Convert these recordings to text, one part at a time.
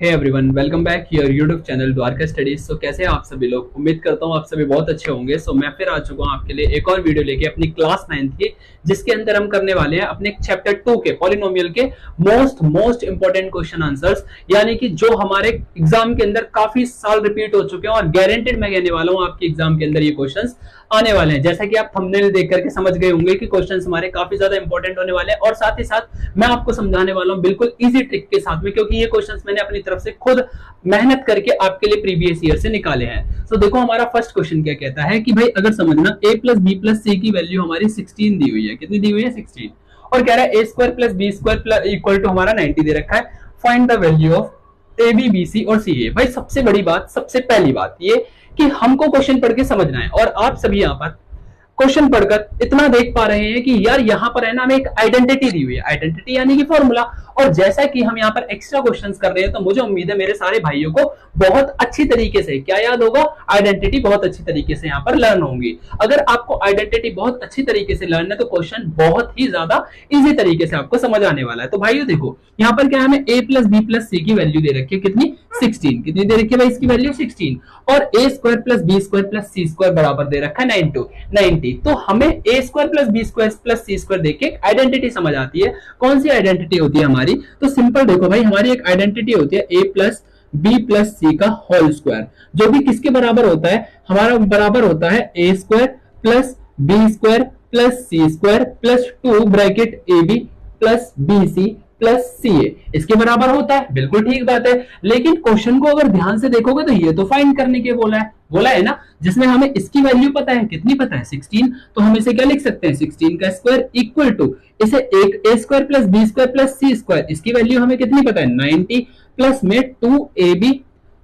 Hey everyone, welcome back your YouTube channel Dwarka Studies. So कैसे हैं आप सभी लोग? उम्मीद करता हूं आप सभी बहुत अच्छे होंगे। सो मैं फिर आ चुका हूं आपके लिए एक और वीडियो लेके अपनी क्लास 9th की, जिसके अंदर हम करने वाले हैं अपने चैप्टर 2 के पॉलिनोमियल के मोस्ट इंपॉर्टेंट क्वेश्चन आंसर्स, यानी कि जो हमारे एग्जाम के अंदर काफी साल रिपीट हो चुके हैं और गारंटेड मैं कहने वाला हूं आपके एग्जाम के अंदर ये क्वेश्चंस आने वाले हैं। जैसा कि आप थंबनेल देख करके समझ गए होंगे कि क्वेश्चंस हमारे काफी ज्यादा इंपॉर्टेंट होने वाले हैं और साथ ही साथ मैं आपको समझाने वाला हूं बिल्कुल इजी ट्रिक के साथ में, क्योंकि ये क्वेश्चंस मैंने अपनी तरफ से खुद मेहनत करके आपके लिए प्रीवियस ईयर से निकाले हैं। तो देखो हमारा फर्स्ट क्वेश्चन क्या कहता है कि भाई अगर समझना a प्लस बी प्लस सी की वैल्यू हमारी 16 दी हुई है। कितनी दी हुई है? 16। और कह रहा है a square plus B square equal to हमारा 90 दे रखा है। Find the value of A B B C और सी ए। भाई सबसे बड़ी बात, सबसे पहली बात ये कि हमको क्वेश्चन पढ़ के समझना है और आप सभी यहाँ पर क्वेश्चन पढ़कर इतना देख पा रहे हैं कि यार यहाँ पर है ना हमें एक आइडेंटिटी दी हुई है। आइडेंटिटी यानी कि फॉर्मूला। और जैसा कि हम यहाँ पर एक्स्ट्रा क्वेश्चंस कर रहे हैं तो मुझे उम्मीद है मेरे सारे भाइयों को बहुत अच्छी तरीके से क्या याद होगा, आइडेंटिटी बहुत अच्छी तरीके से यहाँ पर लर्न होंगी। अगर आपको आइडेंटिटी बहुत अच्छी तरीके से लर्न है तो क्वेश्चन बहुत ही ज्यादा इजी तरीके से आपको समझ आने वाला है। तो भाइयों देखो यहाँ पर क्या हमें a प्लस बी प्लस सी की वैल्यू दे रखी है। कितनी? 16। कितनी दे रखी है भाई इसकी वैल्यू? 16। और a square plus B square plus C square बराबर दे रखा है 90। तो हमें a square plus B square plus C square देख के आइडेंटिटी समझ आती है। कौन सी आइडेंटिटी होती है हमारी? तो सिंपल देखो भाई, हमारी एक आइडेंटिटी होती है a प्लस बी प्लस सी का होल स्क्वायर, जो भी किसके बराबर होता है? हमारा बराबर होता है a square plus B square plus C square plus 2 bracket A B plus B C plus C A. इसके बराबर होता है। बिल्कुल ठीक बात है, लेकिन क्वेश्चन को अगर ध्यान से देखोगे तो ये तो फाइंड करने के बोला है ना, जिसमें हमें इसकी वैल्यू पता है। कितनी पता है? 16। तो हम इसे क्या लिख सकते हैं? 16 का स्क्वायर इक्वल टू इसे एक a square plus B square plus C square, इसकी वैल्यू हमें कितनी पता है? 90 प्लस में 2ab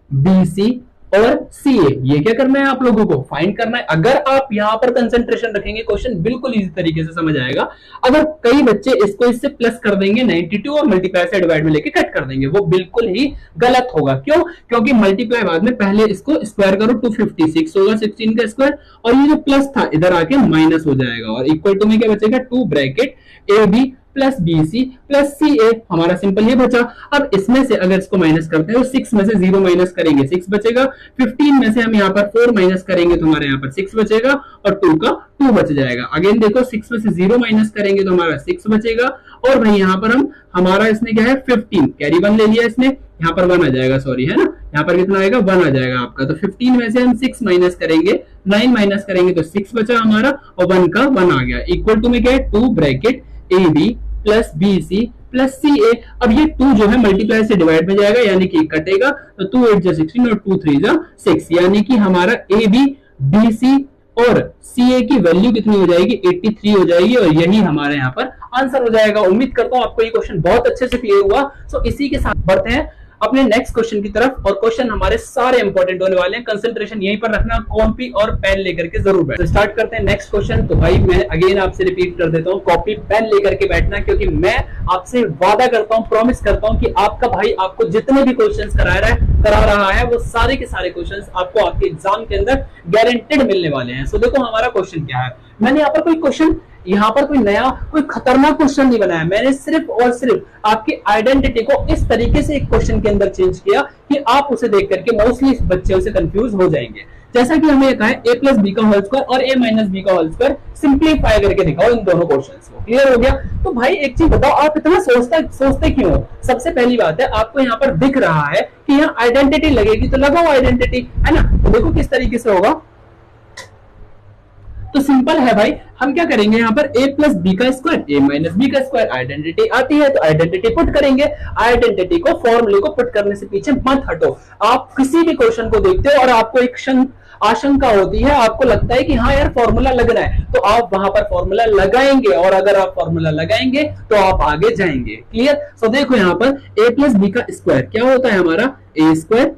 bc और सी ए। ये क्या करना है? आप लोगों को फाइंड करना है। अगर आप यहाँ पर कंसंट्रेशन रखेंगे क्वेश्चन बिल्कुल इजी तरीके से समझ आएगा। अगर कई बच्चे इसको इससे प्लस कर देंगे 92 और मल्टीप्लाई से डिवाइड में लेके कट कर देंगे, वो बिल्कुल ही गलत होगा। क्यों? क्योंकि मल्टीप्लाई बाद में पहले इसको स्क्वायर करो, 256 होगा 16 का स्क्वायर, और ये जो प्लस था इधर आके माइनस हो जाएगा और इक्वल टू में क्या बचेगा? 2 bracket A B plus B C plus C A. हमारा सिंपल ये बचा। अब इसमें से अगर इसको माइनस करते हैं तो 6 में से 0 माइनस करेंगे 6 बचेगा। 15 में से हम यहाँ पर 4 माइनस करेंगे तो हमारे यहाँ पर 6 बचेगा और 2 का 2 बच जाएगा। अगेन देखो 6 में से 0 माइनस करेंगे तो हमारा 6 बचेगा। और भाई यहाँ पर हमारा इसने क्या है? 15 कैरी 1 ले लिया इसने, यहाँ पर 1 आ जाएगा, सॉरी है ना, यहाँ पर कितना आएगा? 1 आ जाएगा आपका। तो 15 में से हम 6 माइनस करेंगे, 9 माइनस करेंगे तो 6 बचा हमारा और 1 का 1 आ गया। इक्वल टू में क्या है? 2 bracket A B plus B C plus C A. अब ये 2 जो है मल्टीप्लाई से डिवाइड में जाएगा, यानी कि कटेगा, तो 2 8 जा 16 और 2 3 जा 6, यानी कि हमारा ए बी बी सी और सी ए की वैल्यू कितनी हो जाएगी? 83 हो जाएगी और यही हमारे यहाँ पर आंसर हो जाएगा। उम्मीद करता हूं आपको ये क्वेश्चन बहुत अच्छे से क्लियर हुआ। सो इसी के साथ बढ़ते हैं अपने नेक्स्ट क्वेश्चन की तरफ, और क्वेश्चन हमारे सारे इंपॉर्टेंट होने वाले हैं। कंसंट्रेशन यहीं पर रखना, कॉपी और पेन लेकर के जरूर बैठना। स्टार्ट करते हैं नेक्स्ट क्वेश्चन। तो भाई मैं अगेन आपसे रिपीट कर देता हूं, कॉपी पेन लेकर के बैठना, क्योंकि मैं आपसे वादा करता हूं, प्रॉमिस करता हूं कि आपका भाई आपको जितने भी क्वेश्चंस करा रहा है वो सारे के सारे क्वेश्चंस आपको आपके एग्जाम के अंदर गारंटेड मिलने वाले हैं। सो देखो हमारा क्वेश्चन क्या है। मैंने यहाँ पर कोई क्वेश्चन, यहाँ पर कोई नया कोई खतरनाक क्वेश्चन नहीं बनाया। मैंने सिर्फ और सिर्फ आपकी आइडेंटिटी को इस तरीके से एक क्वेश्चन के अंदर चेंज किया कि आप उसे देख करके मोस्टली बच्चे उसे कंफ्यूज हो जाएंगे। जैसा कि हमें कहा है a प्लस बी का होल स्क्वायर और a माइनस बी का होल स्क्वायर सिंप्लीफाई करके दिखाओ इन दोनों क्वेश्चंस को। क्लियर हो गया? तो भाई एक चीज बताओ, आप इतना सोचते क्यों हो? सबसे पहली बात है, आपको यहाँ पर दिख रहा है कि यहाँ आइडेंटिटी लगेगी तो लगाओ आइडेंटिटी, है ना। तो देखो किस तरीके से होगा। तो सिंपल है भाई, हम क्या करेंगे यहाँ पर a प्लस बी का स्क्वायर a माइनस बी का स्क्वायर, आइडेंटिटी आती है तो आइडेंटिटी पुट करेंगे। आइडेंटिटी को फॉर्मूले को पुट करने से पीछे मत हटो। आप किसी भी क्वेश्चन को देखते हो और आपको एक आशंका होती है, आपको लगता है कि हाँ यार फॉर्मूला लग रहा है, तो आप वहां पर फॉर्मूला लगाएंगे, और अगर आप फॉर्मूला लगाएंगे तो आप आगे जाएंगे। क्लियर? सो देखो यहाँ पर a प्लस बी का स्क्वायर क्या होता है हमारा? a square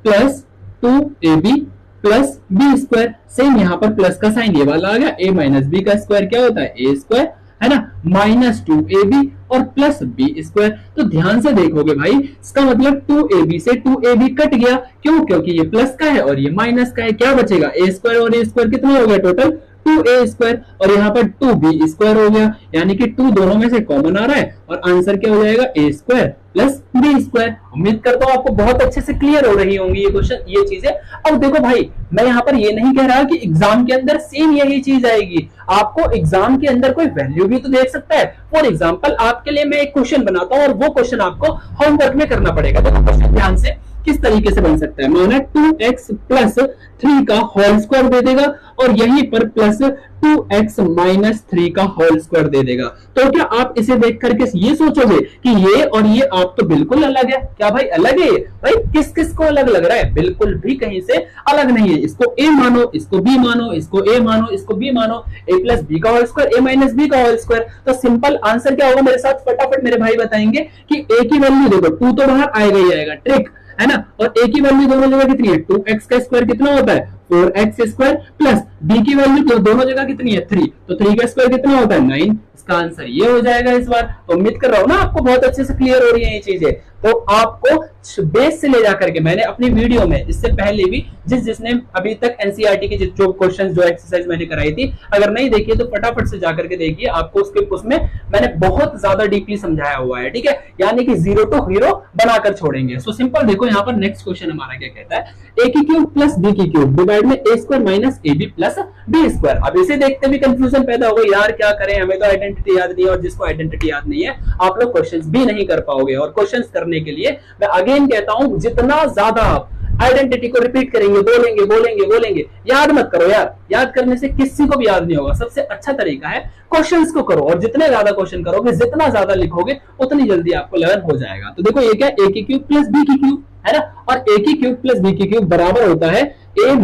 plus 2ab plus B square. Same यहाँ पर प्लस का साइन ये वाला आ गया। a माइनस बी का स्क्वायर क्या होता है? a स्क्वायर, है ना, माइनस 2ab और प्लस बी स्क्वायर। तो ध्यान से देखोगे भाई, इसका मतलब 2ab से 2ab कट गया। क्यों? क्योंकि ये प्लस का है और ये माइनस का है। क्या बचेगा? a स्क्वायर और a स्क्वायर कितना हो गया टोटल? 2a² और यहाँ पर 2b² हो गया, यानी कि 2 दोनों में से कॉमन आ रहा है और आंसर क्या हो जाएगा a² प्लस b²। उम्मीद करता हूं आपको बहुत अच्छे से क्लियर हो रही होंगी ये क्वेश्चन, ये चीजें। अब देखो भाई, मैं यहाँ पर ये नहीं कह रहा कि एग्जाम के अंदर सेम यही चीज आएगी, आपको एग्जाम के अंदर कोई वैल्यू भी तो देख सकता है। फॉर एग्जाम्पल आपके लिए मैं एक क्वेश्चन बनाता हूं और वो क्वेश्चन आपको होमवर्क में करना पड़ेगा। देखो क्वेश्चन ध्यान से किस तरीके से बन सकता है। माना 2x प्लस 3 का होल स्क्वायर दे देगा और यहीं पर प्लस 2x माइनस 3 का होल स्क्वायर दे देगा। तो क्या आप इसे देख करके ये सोचोगे कि ये और ये आप तो बिल्कुल अलग है? क्या भाई अलग है? भाई किस किस को अलग लग रहा है? बिल्कुल भी कहीं से अलग नहीं है। इसको a मानो, इसको b मानो, इसको a मानो, इसको b मानो, a प्लस b का whole square, a minus b का होल स्क्वायर। तो सिंपल आंसर क्या होगा मेरे साथ फटाफट मेरे भाई बताएंगे कि a की वैल्यू देखो 2 तो बाहर आएगा ही आएगा, ट्रिक है ना। और a की वैल्यू दोनों जगह कितनी है? 2x का स्क्वायर कितना होता है? 4x स्क्वायर प्लस b की वैल्यू दोनों जगह कितनी है? 3, तो 3 का स्क्वायर कितना होता है? 9। इसका आंसर ये हो जाएगा इस बार। तो उम्मीद कर रहा हूं ना आपको बहुत अच्छे से क्लियर हो रही है ये चीजें। तो आपको बेस से ले जाकर के मैंने अपनी वीडियो में इससे पहले भी जिसने अभी तक एनसीईआरटी के जो क्वेश्चंस जो एक्सरसाइज मैंने कराई थी, अगर नहीं देखिए तो फटाफट से जाकर के देखिए, आपको उसमें मैंने बहुत ज्यादा डीपली समझाया हुआ है, ठीक है। यानी कि 0 to हीरो बनाकर छोड़ेंगे। सो सिंपल देखो यहाँ पर नेक्स्ट क्वेश्चन हमारा क्या कहता है, a की क्यूब प्लस b की क्यूब डिवाइड में a² minus ab plus b²। अब इसे देखते भी कंफ्यूजन पैदा होगा, यार क्या करें, हमें तो आइडेंटिटी याद नहीं है, और जिसको आइडेंटिटी याद नहीं है आप लोग क्वेश्चंस भी नहीं कर पाओगे। और क्वेश्चंस करने के लिए मैं अगेन कहता हूं, जितना ज्यादा आप आइडेंटिटी को रिपीट करेंगे, बोलेंगे, याद मत करो यार, याद करने से किसी को भी याद नहीं होगा। सबसे अच्छा तरीका है क्वेश्चंस को करो, और जितने ज्यादा क्वेश्चन करोगे, जितना ज्यादा लिखोगे, उतनी जल्दी आपको लर्न हो जाएगा। तो देखो ये क्या, a की क्यूब प्लस b की क्यूब है ना, और a की क्यूब प्लस b की क्यूब बराबर होता है a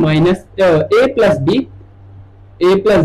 प्लस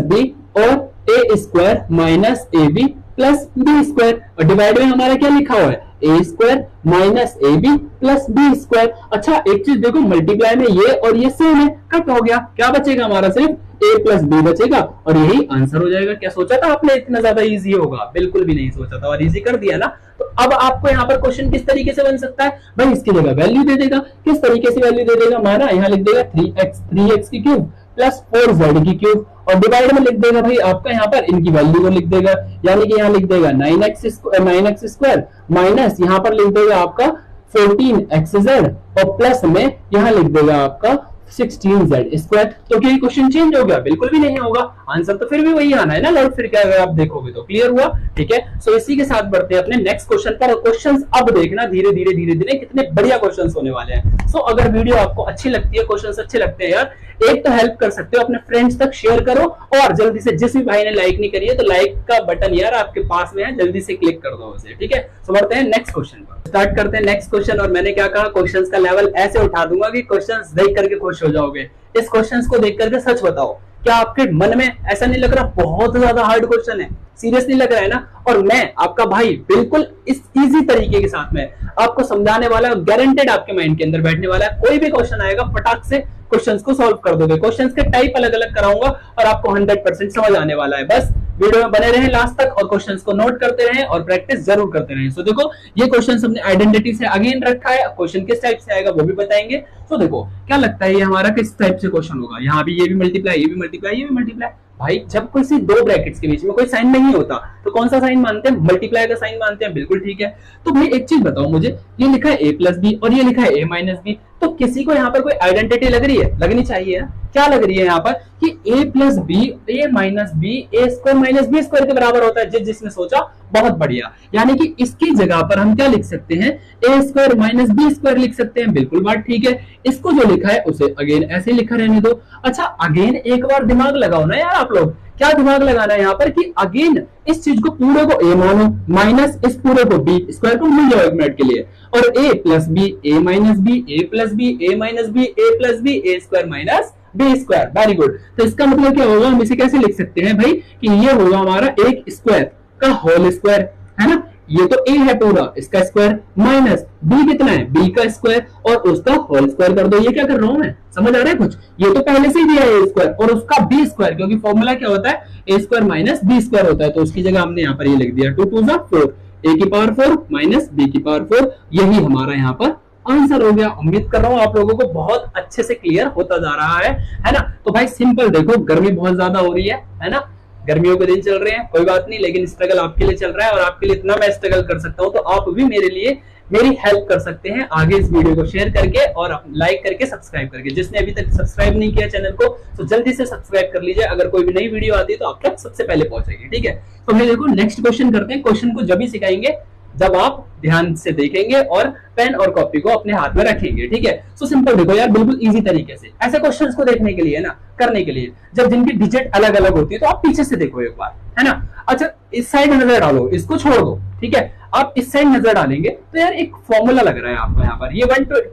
b और a² minus ab plus b²। और डिवाइड में हमारा क्या लिखा हुआ है, a² minus ab plus b²। अच्छा एक चीज देखो, मल्टीप्लाई में ये और ये सेम है, कट हो गया, क्या बचेगा हमारा? सिर्फ a प्लस b बचेगा और यही आंसर हो जाएगा। क्या सोचा था आपने इतना ज्यादा इजी होगा? बिल्कुल भी नहीं सोचा था, और इजी कर दिया ना। तो अब आपको यहाँ पर क्वेश्चन किस तरीके से बन सकता है भाई, इसकी जगह वैल्यू दे देगा। किस तरीके से वैल्यू दे देगा? माना यहाँ लिख देगा 3x की क्यूब प्लस 4z की क्यूब, और डिवाइड में लिख देगा भाई आपका यहाँ पर इनकी वैल्यू को लिख देगा, यानी कि यहाँ लिख देगा 9x² माइनस यहाँ पर लिख देगा आपका 14xz और प्लस में यहाँ लिख देगा आपका 16z²। तो क्या क्वेश्चन चेंज हो गया? बिल्कुल भी नहीं होगा, आंसर तो फिर भी वही आना है ना लॉर्ड। फिर क्या अगर आप देखोगे तो क्लियर हुआ, ठीक है। सो इसी के साथ बढ़ते हैं अपने नेक्स्ट क्वेश्चन पर। क्वेश्चंस अब देखना धीरे धीरे कितने बढ़िया क्वेश्चंस होने वाले हैं। सो अगर वीडियो आपको अच्छी लगती है, क्वेश्चंस अच्छे लगते हैं यार, एक तो हेल्प कर सकते हो, अपने फ्रेंड्स तक शेयर करो, और जल्दी से जिस भी भाई ने लाइक नहीं करी है तो लाइक का बटन यार आपके पास में है, जल्दी से क्लिक कर दो उसे, ठीक है। सो बढ़ते हैं नेक्स्ट क्वेश्चन पर, स्टार्ट करते हैं नेक्स्ट क्वेश्चन। और मैंने क्या कहा, क्वेश्चंस का लेवल ऐसे उठा दूंगा कि क्वेश्चंस देख करके खुश हो जाओगे। इस क्वेश्चंस को देख करके सच बताओ, क्या आपके मन में ऐसा नहीं लग रहा बहुत ज्यादा हार्ड क्वेश्चन है? सीरियसली लग रहा है ना? और मैं आपका भाई बिल्कुल इस इजी तरीके के साथ में आपको समझाने वाला, गारंटेड आपके माइंड के अंदर बैठने वाला है। कोई भी क्वेश्चन आएगा फटाक से क्वेश्चंस को सॉल्व कर दोगे। क्वेश्चंस के टाइप अलग अलग कराऊंगा और आपको 100% समझ आने वाला है। बस वीडियो में बने रहें लास्ट तक और क्वेश्चंस को नोट करते रहें और प्रैक्टिस जरूर करते रहें। सो देखो ये क्वेश्चन हमने आइडेंटिटी से अगेन रखा है, क्वेश्चन किस टाइप से आएगा वो भी बताएंगे। तो देखो क्या लगता है ये हमारा किस टाइप से क्वेश्चन होगा? यहाँ भी ये भी मल्टीप्लाई, ये भी मल्टीप्लाई, ये भी मल्टीप्लाई। भाई जब किसी दो ब्रैकेट्स के बीच में कोई साइन नहीं होता तो कौन सा साइन मानते हैं? मल्टीप्लाई का साइन मानते हैं, बिल्कुल ठीक है। तो भाई एक चीज बताओ मुझे, ये लिखा है a प्लस बी और ये लिखा है a माइनस बी, तो किसी को यहाँ पर कोई आइडेंटिटी लग रही है? लगनी चाहिए ना। क्या लग रही है यहाँ पर कि a plus B, a minus B, a² minus b² के बराबर होता है। जिसने सोचा बहुत बढ़िया, यानी कि इसकी जगह पर हम क्या लिख सकते हैं, a² माइनस b² लिख सकते हैं, बिल्कुल बात ठीक है। इसको जो लिखा है उसे अगेन ऐसे लिखा रहने दो। अच्छा अगेन एक बार दिमाग लगाओ ना यार आप लोग, क्या दिमाग लगाना है यहाँ पर कि अगेन इस चीज को पूरे को a मानो माइनस इस पूरे को b² को मिल जाओ एक मिनट के लिए, और a plus B, a minus B, a plus B, a minus B, a plus B, a² minus b²। Very good. तो इसका मतलब क्या होगा, हम इसे कैसे लिख सकते हैं भाई कि ये होगा हमारा एक स्क्वायर का होल स्क्वायर, है ना। ये तो a है पूरा, इसका स्क्वायर माइनस b कितना है, b का स्क्वायर और उसका होल स्क्वायर कर दो। ये क्या कर रहा हूं मैं, समझ आ रहा है कुछ? ये तो पहले से ही दिया है a² और उसका b², क्योंकि फॉर्मूला क्या होता है a² माइनस b² होता है। तो उसकी जगह हमने यहाँ पर ये लिख दिया 2 2 4, a की पावर 4 माइनस b की पावर 4, यही हमारा यहाँ पर आंसर हो गया। उम्मीद कर रहा हूँ आप लोगों को बहुत अच्छे से क्लियर होता जा रहा है ना। तो भाई सिंपल देखो, गर्मी बहुत ज्यादा हो रही है ना, गर्मियों के दिन चल रहे हैं, कोई बात नहीं, लेकिन स्ट्रगल आपके लिए चल रहा है और आपके लिए इतना मैं स्ट्रगल कर सकता हूँ, तो आप भी मेरे लिए मेरी हेल्प कर सकते हैं आगे इस वीडियो को शेयर करके और लाइक करके सब्सक्राइब करके। जिसने अभी तक सब्सक्राइब नहीं किया चैनल को तो जल्दी से सब्सक्राइब कर लीजिए, अगर कोई भी नई वीडियो आती है तो आप तक सबसे पहले पहुंचेगी। ठीक है, तो भाई देखो नेक्स्ट क्वेश्चन करते हैं। क्वेश्चन को जब भी सिखाएंगे जब आप ध्यान से देखेंगे और पेन और कॉपी को अपने हाथ में रखेंगे। ठीक है, सो सिंपल देखो यार, बिल्कुल इजी तरीके से ऐसे क्वेश्चंस को देखने के लिए ना, करने के लिए, जब जिनकी डिजिट अलग अलग होती है तो आप पीछे से देखो एक बार, है ना। अच्छा इस साइड नजर डालो, इसको छोड़ दो। ठीक है, आप इस साइड नजर डालेंगे तो यार एक फॉर्मूला लग रहा है आपको यहाँ पर, ये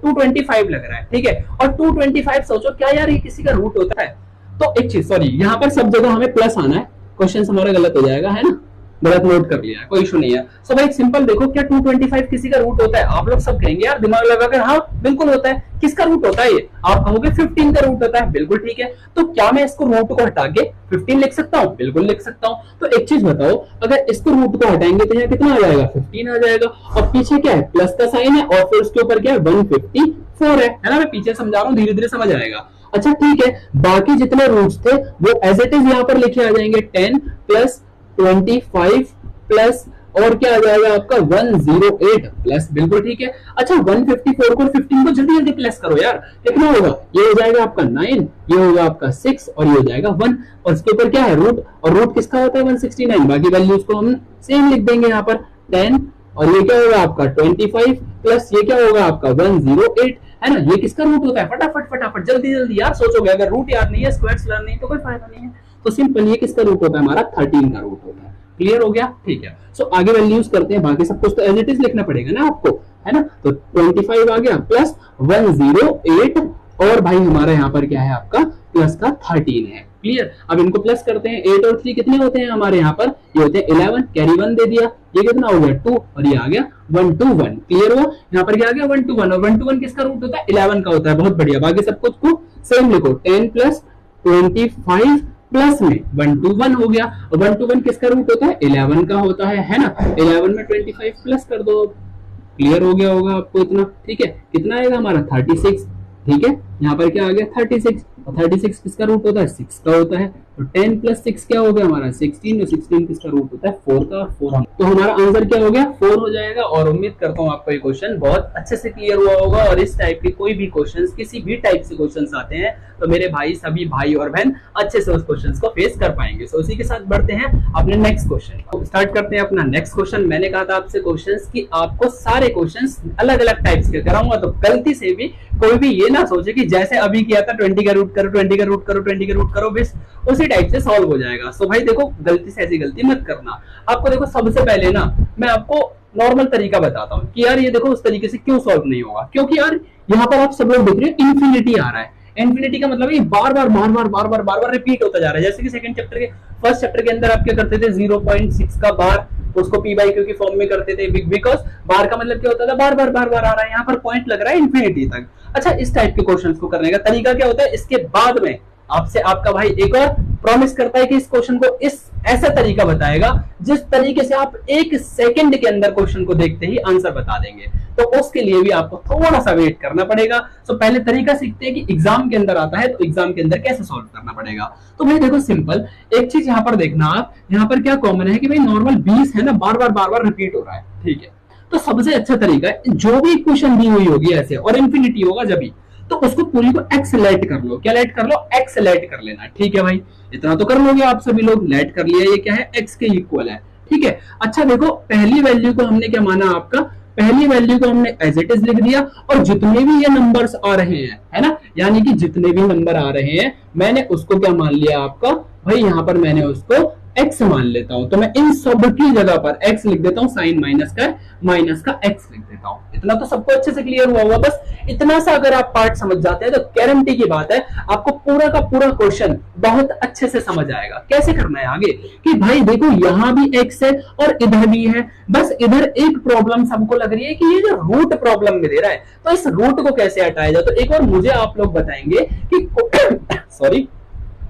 225 लग रहा है। ठीक है, और 225 सोचो क्या यार ये किसी का रूट होता है? तो एक चीज, सॉरी यहाँ पर सब जगह हमें प्लस आना है, क्वेश्चन हमारा गलत हो जाएगा, है ना, गलत नोट कर लिया, कोई इशू नहीं है। सो भाई सिंपल देखो, क्या 225 किसी का रूट होता है? आप लोग सब कहेंगे यार दिमाग लगाकर हाँ बिल्कुल होता है। किसका रूट होता है ये? आप कहोगे 15 का रूट होता है, बिल्कुल ठीक है। तो क्या मैं इसको रूट को हटा के 15 लिख सकता हूँ? बिल्कुल लिख सकता हूँ। तो एक चीज बताओ, अगर इसको रूट को हटाएंगे तो यहाँ कितना आ जाएगा? 15 आ जाएगा, और पीछे क्या है? प्लस का साइन है, और फिर उसके ऊपर क्या है? 154 है ना। मैं पीछे समझा रहा हूँ, धीरे धीरे समझ आएगा। अच्छा ठीक है, बाकी जितने रूट्स थे वो एज इट इज यहाँ पर लिखे आ जाएंगे, 10 प्लस 25 प्लस और क्या आ जाएगा आपका 108 प्लस, बिल्कुल ठीक है। अच्छा 154 को 15 को जल्दी जल्दी प्लस करो यार, कितना होगा? ये हो जाएगा आपका 9, ये होगा आपका 6 और ये हो जाएगा 1, और इसके ऊपर क्या है? रूट, और रूट किसका होता है? 169। बाकी वैल्यूज को हम सेम लिख देंगे यहाँ पर 10, और ये क्या होगा आपका 25 प्लस ये क्या होगा आपका 108, है ना। ये किसका रूट होता है? फटाफट फटाफट जल्दी जल्दी यार सोचोगे, अगर रूट याद नहीं है, स्क्वायर्स लर्न नहीं तो कोई फायदा नहीं है। तो सिंपल ये किसका रूट होता है? हमारा 13 का रूट होता है। क्लियर हो गया? ठीक है, सो आगे वैल्यूज करते हैं। बाकी सब कुछ तो एज इट इज लिखना पड़ेगा ना आपको, है ना। तो 25 आ गया प्लस 108, और भाई हमारा यहाँ पर क्या है आपका? प्लस का 13 है। क्लियर? अब इनको प्लस करते हैं। 8 और 3 कितने होते हैं हमारे यहाँ पर? ये होते हैं 11, कैरी 1 दे दिया, ये कितना हो गया 2, और ये आ गया 121। क्लियर हुआ? यहाँ पर क्या आ गया 121, और 121 किसका रूट होता है? 11 का होता है। बहुत बढ़िया, बाकी सब कुछ को सेम लिखो, 10 प्लस 25 प्लस में 121 हो गया, और 121 किसका रूट होता है? 11 का होता है ना। 11 में 25 प्लस कर दो। क्लियर हो गया होगा आपको इतना? ठीक है, कितना आएगा हमारा? 36। ठीक है, यहाँ पर क्या आ गया? 36, और 36 किसका रूट होता है? 6 का होता है। तो 10 प्लस 6 क्या हो गया हमारा? 16, और 16 किसका रूट होता है? 4 का, और 4 तो हमारा आंसर क्या हो गया? 4 हो जाएगा। और उम्मीद करता हूँ आपको ये क्वेश्चन बहुत अच्छे से क्लियर हुआ होगा, और इस टाइप के कोई भी क्वेश्चंस, किसी भी टाइप से क्वेश्चंस आते हैं तो मेरे भाई, सभी भाई और बहन अच्छे से उस क्वेश्चंस को फेस कर पाएंगे। सो उसी के साथ बढ़ते हैं अपने नेक्स्ट क्वेश्चन को, स्टार्ट करते हैं अपना नेक्स्ट क्वेश्चन। मैंने कहा था आपसे क्वेश्चंस कि आपको सारे क्वेश्चंस अलग अलग टाइप्स के कराऊंगा, तो गलती से भी कोई भी ये ना सोचे कि जैसे अभी किया था 20 का रूट करो, 20 का रूट करो, 20 का रूट करो, बस उसी टाइप से सॉल्व हो जाएगा। सो भाई देखो, गलती से ऐसी गलती मत करना। आपको देखो सबसे पहले ना मैं आपको नॉर्मल तरीका बताता हूँ कि यार ये देखो उस तरीके से क्यों सॉल्व नहीं होगा, क्योंकि यार यहाँ पर आप सब लोग देख रहे हो इन्फिनिटी आ रहा है। इन्फिनिटी का मतलब ये बार बार रिपीट होता जा रहा है। जैसे कि सेकंड चैप्टर के, फर्स्ट चैप्टर के अंदर आप क्या करते थे? 0.6 का बार, उसको पी बाई क्यू की फॉर्म में करते थे, बिकॉज बार का मतलब क्या होता था? बार बार आ रहा है। यहाँ पर पॉइंट लग रहा है इन्फिनिटी तक। अच्छा, इस टाइप के क्वेश्चंस को करने का तरीका क्या होता है? इसके बाद में आपसे आपका भाई एक और प्रॉमिस करता है कि इस क्वेश्चन को इस ऐसा तरीका बताएगा जिस तरीके से आप 1 सेकंड के अंदर क्वेश्चन को देखते ही आंसर बता देंगे। तो उसके लिए भी आपको थोड़ा सा वेट करना पड़ेगा। सो पहले तरीका सीखते हैं कि एग्जाम के अंदर आता है तो एग्जाम के अंदर कैसे सॉल्व करना पड़ेगा। तो भाई देखो सिंपल एक चीज यहाँ पर देखना आप, यहाँ पर क्या कॉमन है कि भाई नॉर्मल 20 है ना, बार बार रिपीट हो रहा है। ठीक है, तो सबसे अच्छा तरीका है, जो भी इक्वेशन दी हुई होगी ऐसे और इन्फिनिटी होगा जब भी, तो उसको पूरी को एक्स लेट कर लो। क्या लेट कर लो? एक्स लेट कर लेना। ठीक है भाई, इतना तो कर लोगे आप सभी लोग। लेट कर लिया, ये क्या है? एक्स के इक्वल है। ठीक है, अच्छा देखो पहली वैल्यू को हमने क्या माना? आपका पहली वैल्यू को हमने एज इट इज लिख दिया, और जितने भी ये नंबर्स आ रहे हैं, है ना, यानी कि जितने भी नंबर आ रहे हैं मैंने उसको क्या मान लिया आपका? भाई यहाँ पर मैंने उसको x मान लेता हूं, तो मैं इन सब की जगह पर x लिख देता हूं, साइन माइनस का x लिख देता हूं। इतना तो सबको अच्छे से क्लियर हुआ होगा। बस इतना सा अगर आप पार्ट समझ जाते हैं तो गारंटी की बात है आपको पूरा का पूरा क्वेश्चन बहुत अच्छे से समझ आएगा। कैसे करना है आगे कि भाई देखो यहाँ भी x है और इधर भी है, बस इधर एक प्रॉब्लम सबको लग रही है कि ये जो रूट प्रॉब्लम में दे रहा है, तो इस रूट को कैसे हटाया जाए। तो एक और मुझे आप लोग बताएंगे कि सॉरी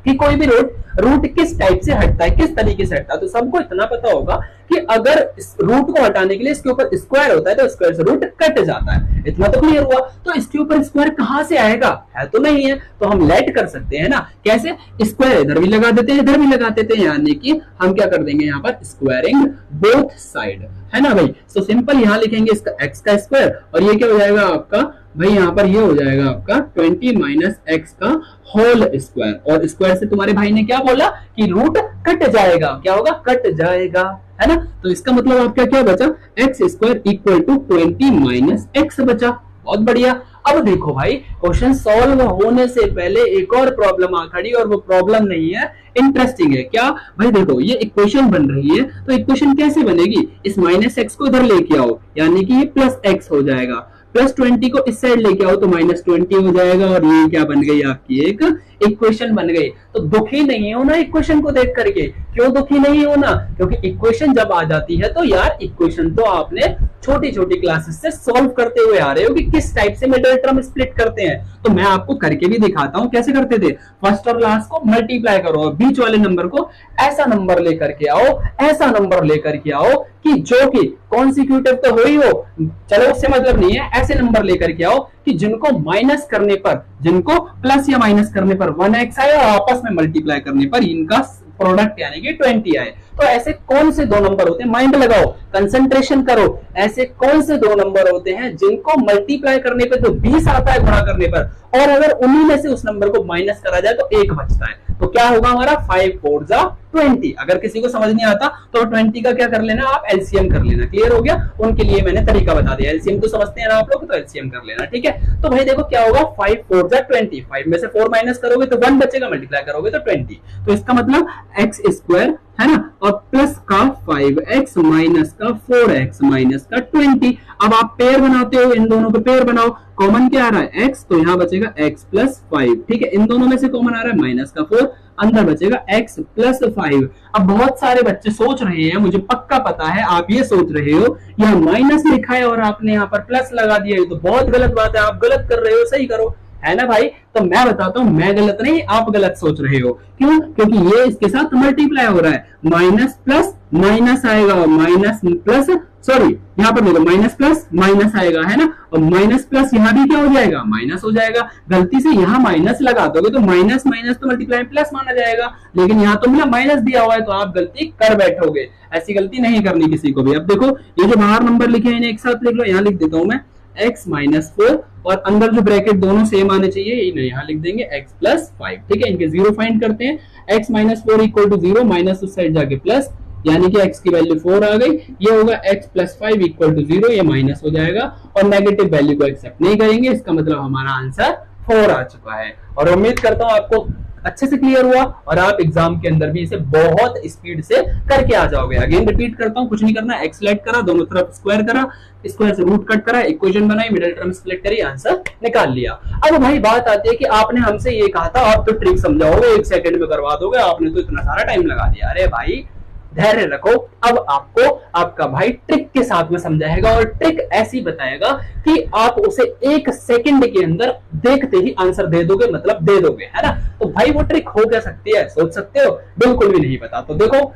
कि कोई भी रूट किस टाइप से हटता है, किस तरीके से हटता है। तो सबको इतना पता होगा कि अगर इस रूट को हटाने के लिए इसके ऊपर स्क्वायर होता है तो स्क्वायर से रूट कट जाता है। इतना तो क्लियर हुआ। तो इसके ऊपर स्क्वायर कहां से आएगा, है तो नहीं है, तो हम लेट कर सकते हैं ना। कैसे, स्क्वायर इधर भी लगा देते हैं इधर भी लगा देते हैं, यानी कि हम क्या कर देंगे यहाँ पर स्क्वायरिंग बोथ साइड, है ना भाई। सो सिंपल यहाँ लिखेंगे इसका x का स्क्वायर और ये क्या हो जाएगा आपका भाई, यहाँ पर ये हो जाएगा आपका 20 माइनस एक्स का होल स्क्वायर। और स्क्वायर से तुम्हारे भाई ने क्या बोला कि रूट कट जाएगा, क्या होगा, कट जाएगा, है ना। तो इसका मतलब आपका क्या बचा, X square equal to 20 minus X बचा। बहुत बढ़िया। अब देखो भाई, क्वेश्चन सॉल्व होने से पहले एक और प्रॉब्लम आ खड़ी, और वो प्रॉब्लम नहीं है, इंटरेस्टिंग है। क्या भाई, देखो ये इक्वेशन बन रही है, तो इक्वेशन कैसे बनेगी, इस माइनस एक्स को इधर लेके आओ, यानी कि ये प्लस एक्स हो जाएगा, प्लस 20 को इस साइड लेके आओ तो माइनस 20 हो जाएगा, और ये क्या बन गई आपकी एक इक्वेशन बन गई। तो दुखी नहीं हो ना इक्वेशन को देख करके। क्यों दुखी नहीं हो ना, क्योंकि इक्वेशन जब आ जाती है तो यार इक्वेशन तो आपने छोटी छोटी क्लासेस से सॉल्व करते हुए आ रहे हो कि किस टाइप से मिडिल टर्म स्प्लिट करते हैं। तो मैं आपको करके भी दिखाता हूं कैसे करते थे। फर्स्ट और लास्ट को मल्टीप्लाई करो और बीच वाले नंबर को ऐसा नंबर लेकर के आओ, ऐसा नंबर लेकर के आओ कि जो कि कॉन्सिक्यूटिव तो हो ही हो, चलो उससे मतलब नहीं है, ऐसे नंबर लेकर के आओ कि जिनको माइनस करने पर, जिनको प्लस या माइनस करने पर 1x आए और आपस में मल्टीप्लाई करने पर इनका प्रोडक्ट यानी कि 20 आए। तो ऐसे कौन से दो नंबर होते हैं, माइंड लगाओ, कंसंट्रेशन करो, ऐसे कौन से दो नंबर होते हैं जिनको मल्टीप्लाई करने पे तो 20 आता है गुणा करने पर, और अगर उन्हीं में से उस नंबर को माइनस करा जाए तो 1 बचता है। तो क्या होगा हमारा 5 4 जा 20। अगर किसी को समझ नहीं आता तो 20 का क्या कर लेना, आप एलसीएम कर लेना। क्लियर हो गया, उनके लिए मैंने तरीका बता दिया। एलसीएम तो समझते हैं ना आप लोग, तो एलसीएम कर लेना, ठीक है। तो भाई देखो क्या होगा, 5 4 जा 20, 5 में से 4 माइनस करोगे तो 1 बचेगा, मल्टीप्लाई करोगे तो 20। तो इसका मतलब एक्स स्क्वायर, है ना, और प्लस का 5x माइनस का 4x माइनस का 20। अब आप पेयर बनाते हो, इन दोनों को पेयर बनाओ, कॉमन क्या आ रहा है x, तो यहाँ बचेगा x प्लस 5, ठीक है। इन दोनों में से कॉमन आ रहा है माइनस का 4, अंदर बचेगा x प्लस 5। अब बहुत सारे बच्चे सोच रहे हैं, मुझे पक्का पता है आप ये सोच रहे हो, यहाँ माइनस लिखा है और आपने यहाँ पर प्लस लगा दिया, तो बहुत गलत बात है, आप गलत कर रहे हो, सही करो, है ना भाई। तो मैं बताता हूं, मैं गलत नहीं, आप गलत सोच रहे हो। क्यों, क्योंकि ये इसके साथ मल्टीप्लाई हो रहा है, माइनस प्लस माइनस आएगा, माइनस प्लस, सॉरी यहाँ पर देखो माइनस प्लस माइनस आएगा, है ना, और माइनस प्लस यहाँ भी क्या हो जाएगा, माइनस हो जाएगा। गलती से यहाँ माइनस लगा दोगे तो माइनस माइनस तो मल्टीप्लाई प्लस माना जाएगा, लेकिन यहाँ तो माइनस दिया हुआ है तो आप गलती कर बैठोगे। ऐसी गलती नहीं करनी किसी को भी। अब देखो ये जो बाहर नंबर लिखे हैं इन्हें एक साथ लिख लो, यहाँ लिख देता हूं मैं x माइनस 4, और अंदर जो ब्रैकेट दोनों सेम आने चाहिए, ये यहाँ लिख देंगे x प्लस 5, ठीक है। इनके जीरो फाइंड करते हैं, x minus 4 equal to 0, minus उस साइड जाके प्लस, यानी कि x की वैल्यू 4 आ गई। ये होगा x प्लस 5 इक्वल टू 0, ये माइनस हो जाएगा और नेगेटिव वैल्यू को एक्सेप्ट नहीं करेंगे, इसका मतलब हमारा आंसर 4 आ चुका है। और उम्मीद करता हूं आपको अच्छे से क्लियर हुआ और आप एग्जाम के अंदर भी इसे बहुत स्पीड से करके आ जाओगे। अगेन रिपीट करता हूं, कुछ नहीं करना, एक्स लेट करा, दोनों तरफ स्क्वायर करा, स्क्वायर से रूट कट करा, इक्वेशन बनाई, मिडिल टर्म स्प्लिट करी, आंसर निकाल लिया। अब भाई बात आती है कि आपने हमसे ये कहा था आप तो ट्रिक समझाओगे, 1 सेकंड में करवा दोगे, आपने तो इतना सारा टाइम लगा दिया। अरे भाई धैर्य रखो, अब आपको आपका भाई ट्रिक के साथ में समझाएगा, और ट्रिक ऐसी बताएगा कि आप उसे 1 सेकंड के अंदर देखते ही आंसर दे दोगे, मतलब दे दोगे, है ना। तो भाई वो ट्रिक हो क्या सकती है, सोच सकते हो, बिल्कुल भी नहीं पता। तो देखो,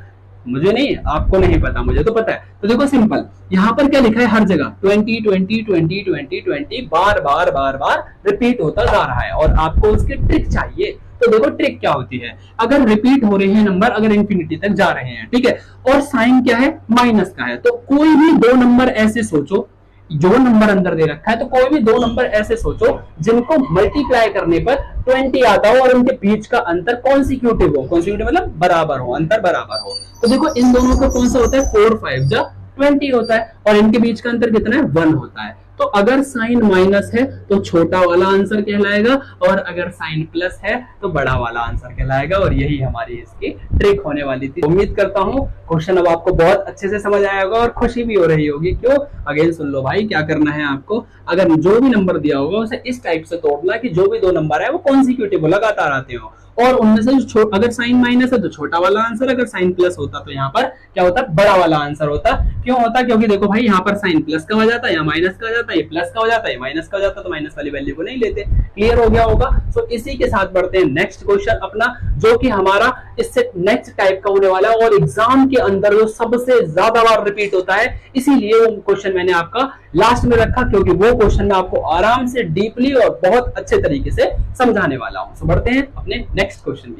मुझे नहीं, आपको नहीं पता, मुझे तो पता है। तो देखो सिंपल, यहाँ पर क्या लिखा है, हर जगह 20 20 20 20 20 बार बार बार बार रिपीट होता जा रहा है, और आपको उसकी ट्रिक चाहिए। तो देखो ट्रिक क्या होती है, अगर रिपीट हो रहे हैं नंबर, अगर इंफिनिटी तक जा रहे हैं, ठीक है, और साइन क्या है, माइनस का है, तो कोई भी 2 नंबर ऐसे सोचो, जो नंबर अंदर दे रखा है, तो कोई भी 2 नंबर ऐसे सोचो जिनको मल्टीप्लाई करने पर 20 आता हो और उनके बीच का अंतर कॉन्सिक्यूटिव हो, कॉन्सिक्यूटिव मतलब बराबर हो, अंतर बराबर हो। तो देखो इन दोनों का कौन सा होता है, 4 5 जा 20 होता है, और इनके बीच का अंतर कितना है, 1 होता है। तो अगर साइन माइनस है तो छोटा वाला आंसर कहलाएगा, और अगर साइन प्लस है तो बड़ा वाला आंसर कहलाएगा, और यही हमारी इसकी ट्रिक होने वाली थी। उम्मीद करता हूँ क्वेश्चन अब आपको बहुत अच्छे से समझ आया होगा और खुशी भी हो रही होगी। क्यों, अगेन सुन लो भाई, क्या करना है आपको, अगर जो भी नंबर दिया होगा उसे इस टाइप से तोड़ना कि जो भी 2 नंबर है वो कॉन्सिक्यूटिव लगातार आते हो, और उनमें से अगर साइन माइनस है तो छोटा वाला आंसर, अगर साइन प्लस होता तो यहाँ पर क्या होता, बड़ा वाला आंसर होता। क्यों होता, क्योंकि देखो भाई यहाँ पर साइन प्लस का हो जाता है, यहाँ माइनस का हो जाता है, ये प्लस का हो जाता है, माइनस का हो जाता है, तो माइनस वाली वैल्यू को नहीं लेते। क्लियर हो गया होगा। सो इसी के साथ बढ़ते हैं नेक्स्ट क्वेश्चन अपना, जो कि हमारा इससे नेक्स्ट टाइप का होने वाला है और एग्जाम के अंदर जो सबसे ज्यादा बार रिपीट होता है, इसीलिए वो क्वेश्चन मैंने आपका लास्ट में रखा, क्योंकि वो क्वेश्चन मैं आपको आराम से डीपली और बहुत अच्छे तरीके से समझाने वाला हूं। सो बढ़ते हैं अपने नेक्स्ट क्वेश्चन की